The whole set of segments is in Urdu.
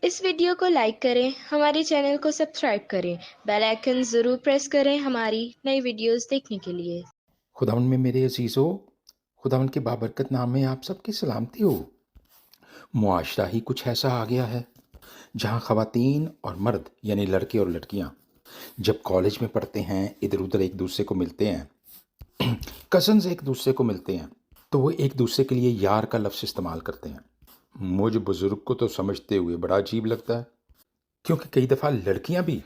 اس ویڈیو کو لائک کریں، ہمارے چینل کو سبسکرائب کریں، بیل آئیکن ضرور پریس کریں ہماری نئی ویڈیوز دیکھنے کے لیے۔ خداوند میں میرے عزیزو، خداوند کے بابرکت نام میں آپ سب کی سلامتی ہو۔ معاشرہ ہی کچھ ایسا آ گیا ہے جہاں خواتین اور مرد یعنی لڑکے اور لڑکیاں جب کالج میں پڑھتے ہیں، ادھر ادھر ایک دوسرے کو ملتے ہیں، کزنز ایک دوسرے کو ملتے ہیں، تو وہ ایک دوسرے کے لیے یار کا لفظ استعمال کرتے ہیں۔ مجھ بزرگ کو تو سمجھتے ہوئے بڑا عجیب لگتا ہے، کیونکہ کئی دفعہ لڑکیاں بھی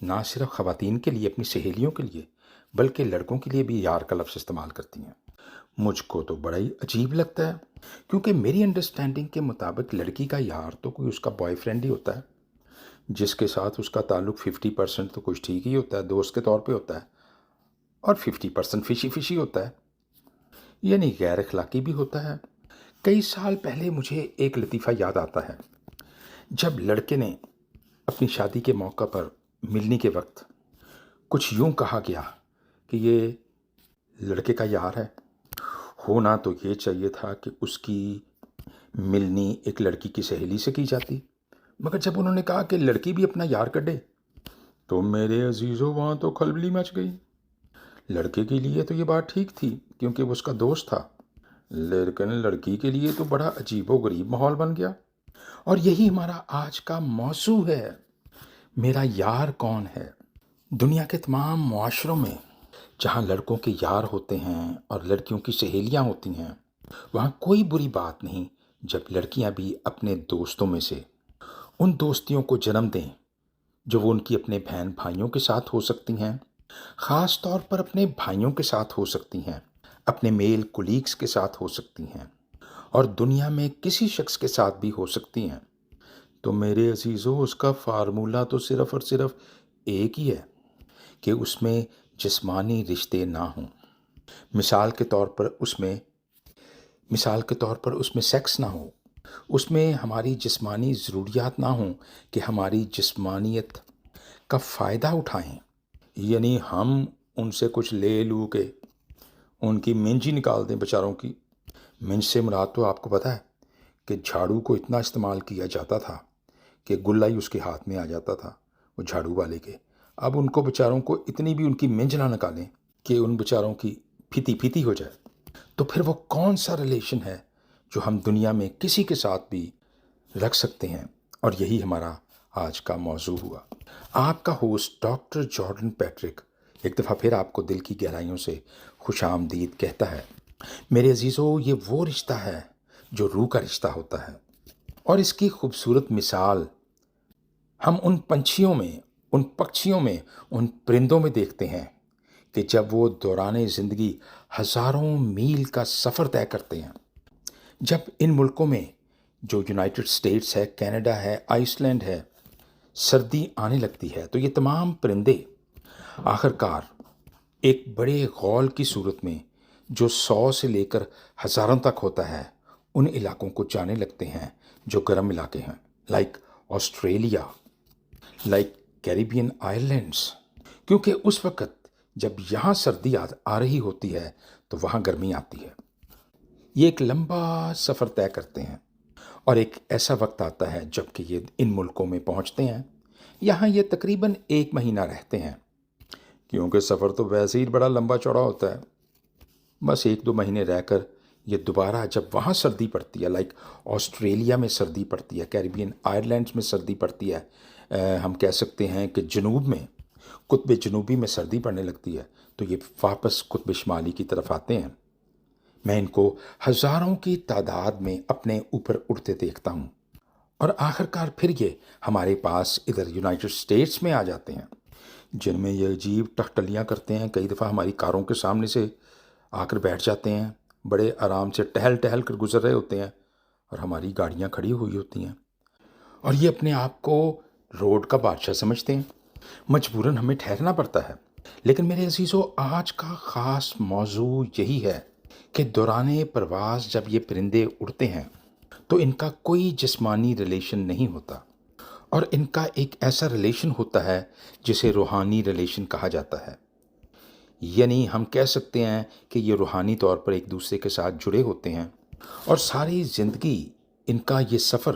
نہ صرف خواتین کے لیے، اپنی سہیلیوں کے لیے، بلکہ لڑکوں کے لیے بھی یار کا لفظ استعمال کرتی ہیں۔ مجھ کو تو بڑا ہی عجیب لگتا ہے، کیونکہ میری انڈرسٹینڈنگ کے مطابق لڑکی کا یار تو کوئی اس کا بوائے فرینڈ ہی ہوتا ہے، جس کے ساتھ اس کا تعلق 50% تو کچھ ٹھیک ہی ہوتا ہے، دوست کے طور پہ ہوتا ہے، اور 50% فشی فشی ہوتا ہے، یعنی غیر اخلاقی بھی ہوتا ہے۔ کئی سال پہلے مجھے ایک لطیفہ یاد آتا ہے، جب لڑکے نے اپنی شادی کے موقع پر ملنے کے وقت کچھ یوں کہا گیا کہ یہ لڑکے کا یار ہے۔ ہونا تو یہ چاہیے تھا کہ اس کی ملنی ایک لڑکی کی سہیلی سے کی جاتی، مگر جب انہوں نے کہا کہ لڑکی بھی اپنا یار کڈے، تو میرے عزیزوں وہاں تو کھلبلی مچ گئی۔ لڑکے کے لیے تو یہ بات ٹھیک تھی کیونکہ وہ اس کا دوست تھا، لیکن لڑکی کے لیے تو بڑا عجیب و غریب ماحول بن گیا۔ اور یہی ہمارا آج کا موضوع ہے، میرا یار کون ہے۔ دنیا کے تمام معاشروں میں جہاں لڑکوں کے یار ہوتے ہیں اور لڑکیوں کی سہیلیاں ہوتی ہیں، وہاں کوئی بری بات نہیں جب لڑکیاں بھی اپنے دوستوں میں سے ان دوستیوں کو جنم دیں جو وہ ان کی اپنے بہن بھائیوں کے ساتھ ہو سکتی ہیں، خاص طور پر اپنے بھائیوں کے ساتھ ہو سکتی ہیں، اپنے میل کولیگز کے ساتھ ہو سکتی ہیں، اور دنیا میں کسی شخص کے ساتھ بھی ہو سکتی ہیں۔ تو میرے عزیزو، اس کا فارمولہ تو صرف اور صرف ایک ہی ہے کہ اس میں جسمانی رشتے نہ ہوں۔ مثال کے طور پر اس میں سیکس نہ ہو، اس میں ہماری جسمانی ضروریات نہ ہوں کہ ہماری جسمانیت کا فائدہ اٹھائیں، یعنی ہم ان سے کچھ لے لو کے ان کی منج ہی نکال دیں بیچاروں کی۔ منج سے مراد تو آپ کو پتہ ہے کہ جھاڑو کو اتنا استعمال کیا جاتا تھا کہ گلہ ہی اس کے ہاتھ میں آ جاتا تھا، وہ جھاڑو والے کے۔ اب ان کو بیچاروں کو اتنی بھی ان کی منج نہ نکالیں کہ ان بیچاروں کی پھیتی پھیتی ہو جائے، تو پھر وہ کون سا ریلیشن ہے جو ہم دنیا میں کسی کے ساتھ بھی رکھ سکتے ہیں؟ اور یہی ہمارا آج کا موضوع ہوا۔ آپ کا ہوسٹ ڈاکٹر جارڈن پیٹرک ایک دفعہ پھر آپ کو دل کی گہرائیوں سے خوش آمدید کہتا ہے۔ میرے عزیزو، یہ وہ رشتہ ہے جو روح کا رشتہ ہوتا ہے، اور اس کی خوبصورت مثال ہم ان پنچھیوں میں، ان پکشیوں میں، ان پرندوں میں دیکھتے ہیں کہ جب وہ دوران زندگی ہزاروں میل کا سفر طے کرتے ہیں، جب ان ملکوں میں جو یونائٹڈ اسٹیٹس ہے، کینیڈا ہے، آئس لینڈ ہے، سردی آنے لگتی ہے، تو یہ تمام پرندے آخر کار ایک بڑے غول کی صورت میں جو 100 سے لے کر ہزاروں تک ہوتا ہے، ان علاقوں کو جانے لگتے ہیں جو گرم علاقے ہیں، like Australia, like Caribbean islands, کیونکہ اس وقت جب یہاں سردی آ رہی ہوتی ہے تو وہاں گرمی آتی ہے۔ یہ ایک لمبا سفر طے کرتے ہیں، اور ایک ایسا وقت آتا ہے جب کہ یہ ان ملکوں میں پہنچتے ہیں، یہاں یہ تقریباً 1 مہینہ رہتے ہیں، کیونکہ سفر تو ویسے ہی بڑا لمبا چوڑا ہوتا ہے۔ بس 1-2 مہینے رہ کر یہ دوبارہ جب وہاں سردی پڑتی ہے، لائک آسٹریلیا میں سردی پڑتی ہے، کیریبین آئلینڈز میں سردی پڑتی ہے، ہم کہہ سکتے ہیں کہ جنوب میں، قطب جنوبی میں سردی پڑنے لگتی ہے، تو یہ واپس قطب شمالی کی طرف آتے ہیں۔ میں ان کو ہزاروں کی تعداد میں اپنے اوپر اڑتے دیکھتا ہوں، اور آخر کار پھر یہ ہمارے پاس ادھر یونائٹڈ اسٹیٹس میں آ جاتے ہیں، جن میں یہ عجیب ٹہٹلیاں کرتے ہیں۔ کئی دفعہ ہماری کاروں کے سامنے سے آ کر بیٹھ جاتے ہیں، بڑے آرام سے ٹہل ٹہل کر گزر رہے ہوتے ہیں، اور ہماری گاڑیاں کھڑی ہوئی ہوتی ہیں، اور یہ اپنے آپ کو روڈ کا بادشاہ سمجھتے ہیں۔ مجبوراً ہمیں ٹھہرنا پڑتا ہے۔ لیکن میرے عزیزو، آج کا خاص موضوع یہی ہے کہ دوران پرواز جب یہ پرندے اڑتے ہیں تو ان کا کوئی جسمانی ریلیشن نہیں ہوتا، اور ان کا ایک ایسا ریلیشن ہوتا ہے جسے روحانی ریلیشن کہا جاتا ہے۔ یعنی ہم کہہ سکتے ہیں کہ یہ روحانی طور پر ایک دوسرے کے ساتھ جڑے ہوتے ہیں، اور ساری زندگی ان کا یہ سفر